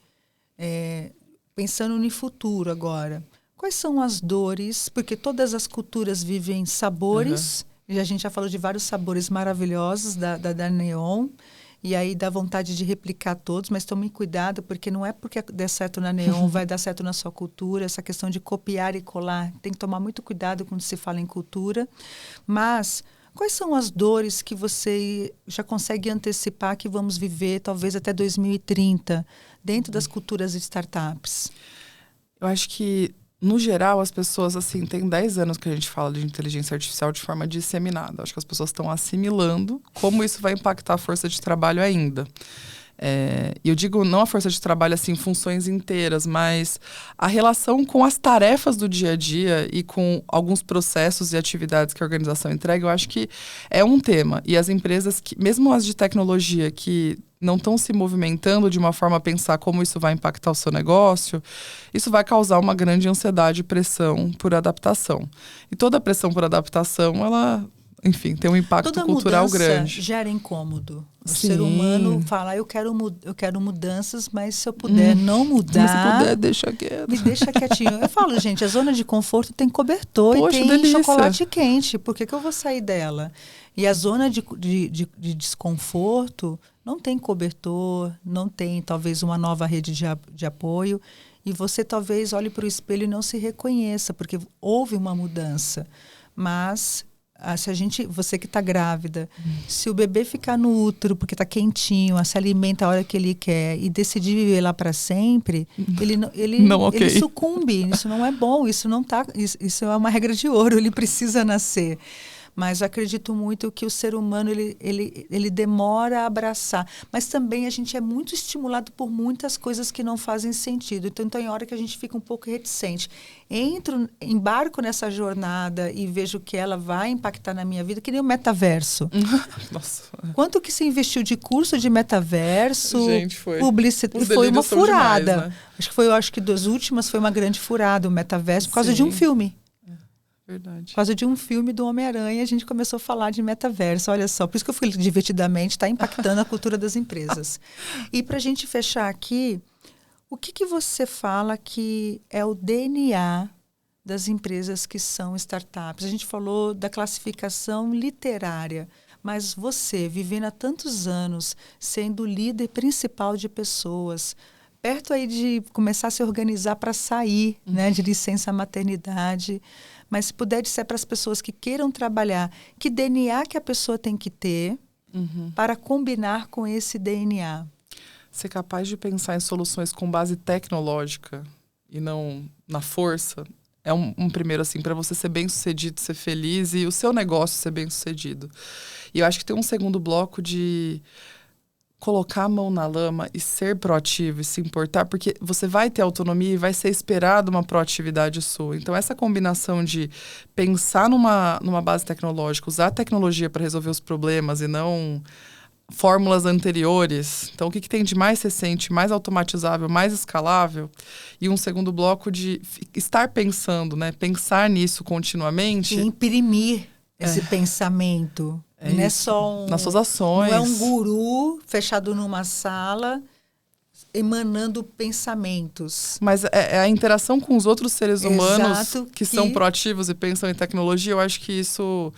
pensando no futuro agora, quais são as dores? Porque todas as culturas vivem sabores, e a gente já falou de vários sabores maravilhosos da Neon, e aí dá vontade de replicar todos, mas tome cuidado, porque não é porque der certo na Neon, vai dar certo na sua cultura. Essa questão de copiar e colar, tem que tomar muito cuidado quando se fala em cultura. Mas quais são as dores que você já consegue antecipar que vamos viver, talvez até 2030, dentro das culturas de startups? Eu acho que, no geral, as pessoas, assim, tem 10 anos que a gente fala de inteligência artificial de forma disseminada. Acho que as pessoas estão assimilando como isso vai impactar a força de trabalho ainda. E eu digo não a força de trabalho, assim, funções inteiras, mas a relação com as tarefas do dia a dia e com alguns processos e atividades que a organização entrega, eu acho que é um tema. E as empresas, mesmo as de tecnologia, que não estão se movimentando de uma forma a pensar como isso vai impactar o seu negócio, isso vai causar uma grande ansiedade e pressão por adaptação. E toda pressão por adaptação, ela, enfim, tem um impacto cultural grande. Gera incômodo. O Sim. ser humano fala, eu quero mudanças, mas se eu puder não mudar... Mas se puder, deixa quieto. Me deixa quietinho. Eu falo, gente, a zona de conforto tem cobertor. Poxa, e tem delícia. Chocolate quente. Por que eu vou sair dela? E a zona de desconforto não tem cobertor, não tem talvez uma nova rede de apoio. E você talvez olhe para o espelho e não se reconheça, porque houve uma mudança. Mas... você que está grávida, se o bebê ficar no útero porque está quentinho, se alimenta a hora que ele quer e decidir viver lá para sempre, ele sucumbe. Isso não é bom, isso é uma regra de ouro, ele precisa nascer. Mas eu acredito muito que o ser humano ele demora a abraçar. Mas também a gente é muito estimulado por muitas coisas que não fazem sentido. Então tem hora que a gente fica um pouco reticente. Embarco nessa jornada e vejo que ela vai impactar na minha vida, que nem o metaverso. Nossa. Quanto que se investiu de curso de metaverso, gente, publicidade, foi uma furada. Demais, né? Acho que das últimas foi uma grande furada o metaverso por causa de um filme. Verdade. Por causa de um filme do Homem-Aranha, a gente começou a falar de metaverso. Olha só, por isso que eu fui divertidamente, está impactando a cultura das empresas. E para a gente fechar aqui, o que você fala que é o DNA das empresas que são startups? A gente falou da classificação literária, mas você, vivendo há tantos anos, sendo o líder principal de pessoas, perto aí de começar a se organizar para sair, né, de licença maternidade, mas se puder dizer para as pessoas que queiram trabalhar, que DNA que a pessoa tem que ter para combinar com esse DNA? Ser capaz de pensar em soluções com base tecnológica e não na força é um primeiro, assim, para você ser bem-sucedido, ser feliz e o seu negócio ser bem-sucedido. E eu acho que tem um segundo bloco de colocar a mão na lama e ser proativo e se importar, porque você vai ter autonomia e vai ser esperado uma proatividade sua. Então, essa combinação de pensar numa base tecnológica, usar a tecnologia para resolver os problemas e não fórmulas anteriores. Então, o que tem de mais recente, mais automatizável, mais escalável? E um segundo bloco de estar pensando, né? Pensar nisso continuamente. E imprimir esse pensamento. Não é só nas suas ações. Não é um guru fechado numa sala emanando pensamentos. Mas é a interação com os outros seres humanos Exato, que são proativos e pensam em tecnologia, eu acho que isso...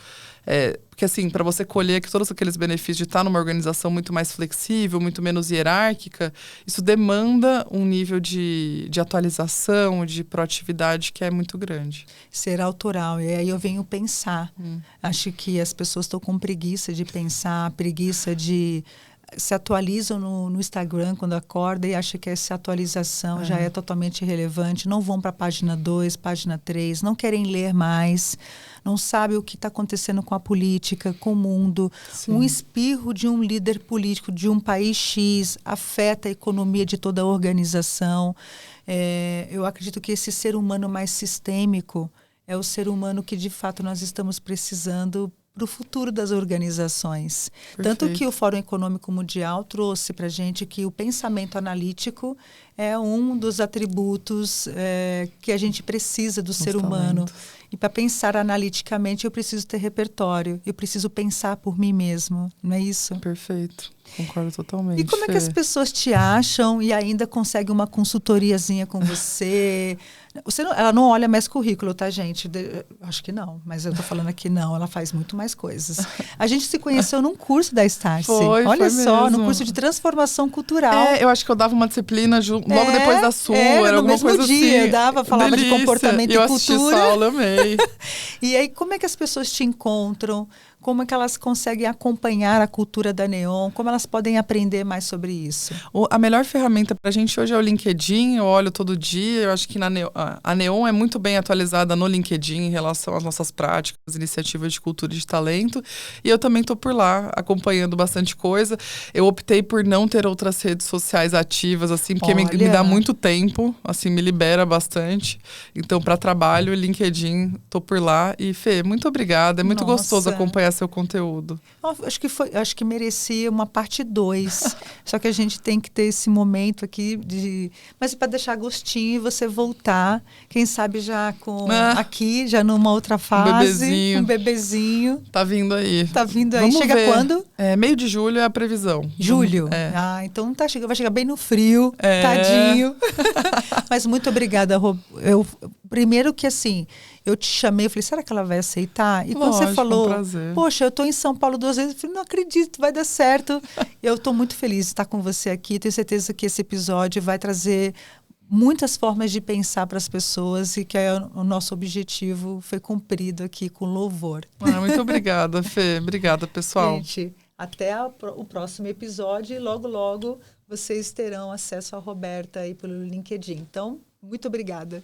porque assim, para você colher todos aqueles benefícios de estar numa organização muito mais flexível, muito menos hierárquica, isso demanda um nível de atualização, de proatividade que é muito grande. Ser autoral. E aí eu venho pensar. Acho que as pessoas estão com preguiça de pensar, preguiça de... se atualizam no Instagram quando acorda e acham que essa atualização já é totalmente irrelevante. Não vão para a página 2, página 3, não querem ler mais, não sabem o que está acontecendo com a política, com o mundo. Sim. Um espirro de um líder político de um país X afeta a economia de toda a organização. Eu acredito que esse ser humano mais sistêmico é o ser humano que, de fato, nós estamos precisando para o futuro das organizações. Perfeito. Tanto que o Fórum Econômico Mundial trouxe para a gente que o pensamento analítico é um dos atributos que a gente precisa do ser humano. E para pensar analiticamente, eu preciso ter repertório. Eu preciso pensar por mim mesmo. Não é isso? Perfeito. Concordo totalmente. E como é que as pessoas te acham e ainda conseguem uma consultoriazinha com você? Ela não olha mais currículo, tá, gente? Acho que não, mas eu tô falando aqui não. Ela faz muito mais coisas. A gente se conheceu num curso da Starce. Olha só, mesmo. No curso de transformação cultural. Eu acho que eu dava uma disciplina logo depois da sua. Era alguma mesmo coisa dia, assim. Eu falava delícia. De comportamento e cultura. Eu assisti essa aula, amei. E aí, como é que as pessoas te encontram? Como é que elas conseguem acompanhar a cultura da Neon? Como elas podem aprender mais sobre isso? A melhor ferramenta para a gente hoje é o LinkedIn. Eu olho todo dia. Eu acho que a Neon é muito bem atualizada no LinkedIn em relação às nossas práticas, iniciativas de cultura e de talento. E eu também estou por lá, acompanhando bastante coisa. Eu optei por não ter outras redes sociais ativas, assim, porque me dá muito tempo, assim, me libera bastante. Então, para trabalho, LinkedIn, estou por lá. E, Fê, muito obrigada. É muito gostoso acompanhar seu conteúdo. Acho que merecia uma parte 2. Só que a gente tem que ter esse momento aqui mas para deixar gostinho e você voltar, quem sabe já aqui, já numa outra fase. Um bebezinho. Tá vindo aí. Vamos Chega ver. Quando? Meio de julho é a previsão. Julho? Então vai chegar bem no frio. Tadinho. Mas muito obrigada, primeiro que assim, eu te chamei, eu falei, será que ela vai aceitar? E quando você falou, poxa, eu estou em São Paulo 2 vezes, eu falei, não acredito, vai dar certo. Eu estou muito feliz de estar com você aqui, tenho certeza que esse episódio vai trazer muitas formas de pensar para as pessoas e que o nosso objetivo foi cumprido aqui com louvor. Muito obrigada, Fê. Obrigada, pessoal. Gente, até o próximo episódio e logo vocês terão acesso a Roberta aí pelo LinkedIn. Então, muito obrigada.